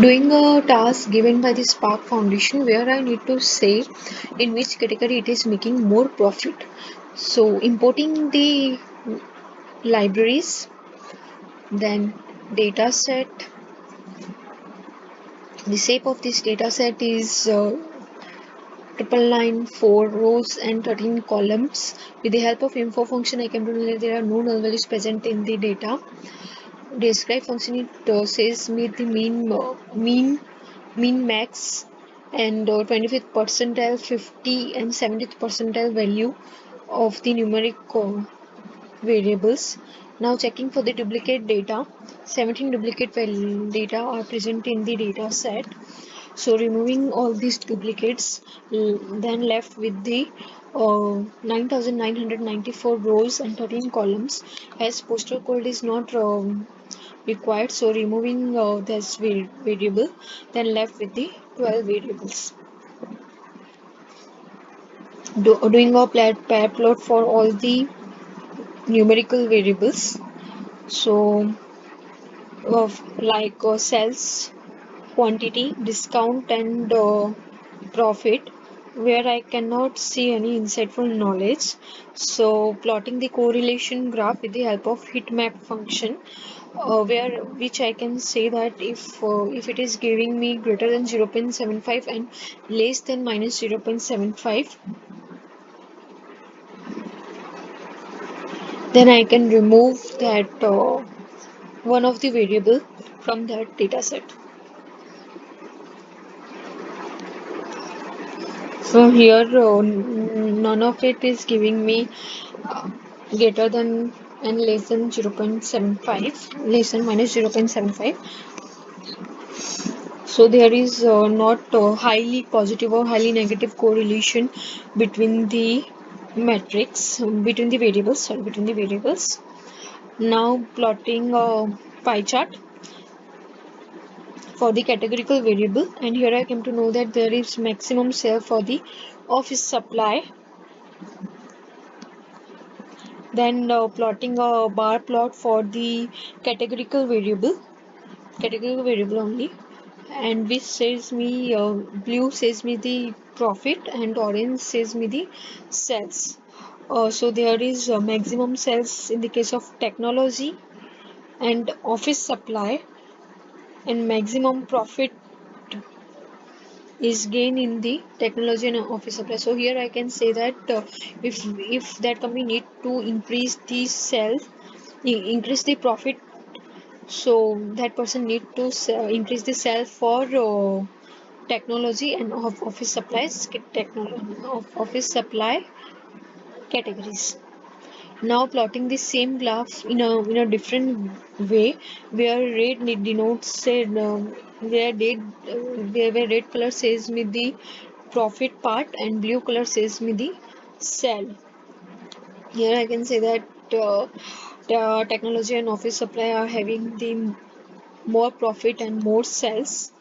Doing a task given by the Spark Foundation where I need to say in which category it is making more profit. So importing the libraries, then data set. The shape of this data set is triple line, 4 rows and 13 columns. With the help of info function, I can know that there are no null values present in the data. Describe function, it says me the mean max and 25th percentile, 50 and 70th percentile value of the numeric variables. Now checking for the duplicate data. 17 duplicate data are present in the data set. So removing all these duplicates, then left with the 9994 rows and 13 columns, as postal code is not required, so removing this variable, then left with the 12 variables. Doing a pair plot for all the numerical variables. So like sales, quantity, discount and profit, where I cannot see any insightful knowledge. So plotting the correlation graph with the help of heat map function, where which I can say that if it is giving me greater than 0.75 and less than minus 0.75, then I can remove that one of the variable from that data set. So here none of it is giving me greater than and less than 0.75, less than minus 0.75. So there is not highly positive or highly negative correlation between the metrics, between the variables, Now plotting a pie chart for the categorical variable, and here I came to know that there is maximum sale for the office supply. Then plotting a bar plot for the categorical variable only, and which says me blue says me the profit and orange says me the sales. So there is maximum sales in the case of technology and office supply, and maximum profit is gain in the technology and office supply. So here I can say that if that company need to increase the sales, increase the profit, so that person need to increase the sale for technology and office supplies, office supply categories. Now plotting the same graph in a different way, where red denotes said where red color says me the profit part and blue color says me the sell. Here I can say that the technology and office supply are having the more profit and more sales.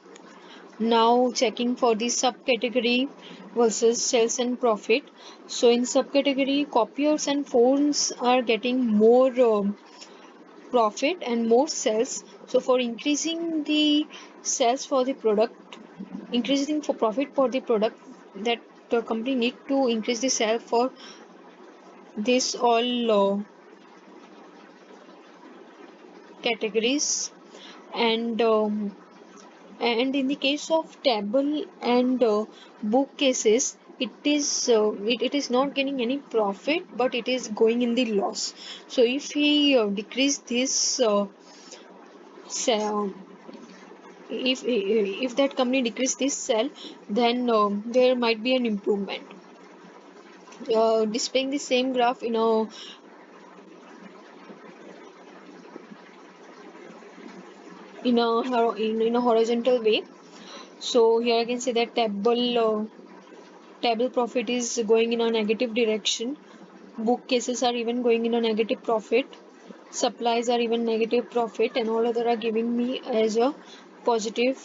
Now checking for the subcategory versus sales and profit. So in subcategory, copiers and phones are getting more profit and more sales. So for increasing the sales for the product, increasing for profit for the product, that the company need to increase the sale for this all categories. And in the case of table and bookcases, it is not getting any profit, but it is going in the loss. So if we decrease this sell, if that company decrease this sell, then there might be an improvement. Displaying the same graph in a horizontal way. So here I can say that table profit is going in a negative direction, bookcases are even going in a negative profit, supplies are even negative profit, and all other are giving me as a positive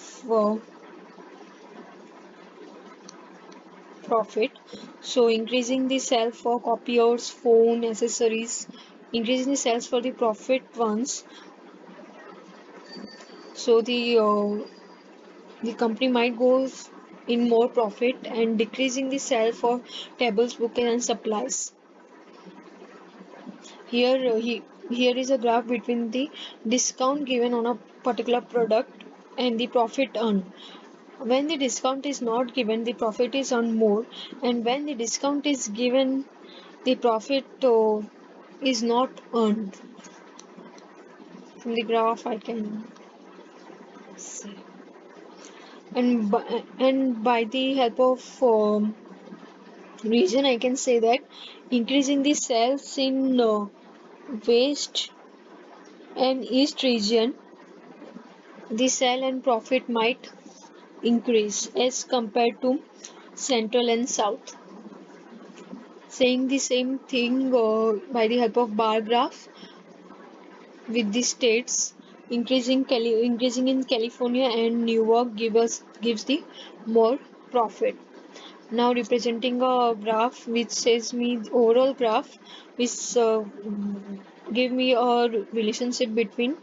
profit. So increasing the sale for copiers, phone, accessories, increasing the sales for the profit ones. So the the company might go in more profit and decreasing the sale for tables, books and supplies. Here is a graph between the discount given on a particular product and the profit earned. When the discount is not given, the profit is earned more, and when the discount is given, the profit is not earned. From the graph I can see. And by the help of region, I can say that increasing the sales in west and east region, the sale and profit might increase as compared to central and south. Saying the same thing by the help of bar graph with the states, increasing in California and New York gives the more profit. Now representing a graph which says me overall graph which give me a relationship between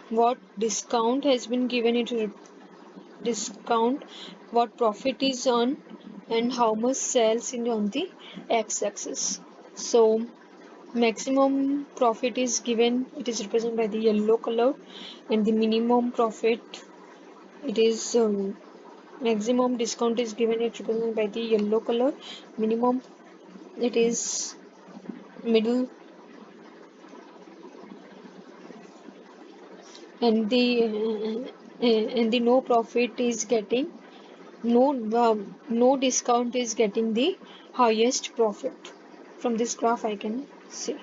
what discount has been given into discount, what profit is earned, and how much sales in on the x-axis. So maximum profit is given, it is represented by the yellow color, and the minimum profit, it is maximum discount is given, it represented by the yellow color, minimum it is middle, and the no profit is getting no discount is getting the highest profit. From this graph I can see.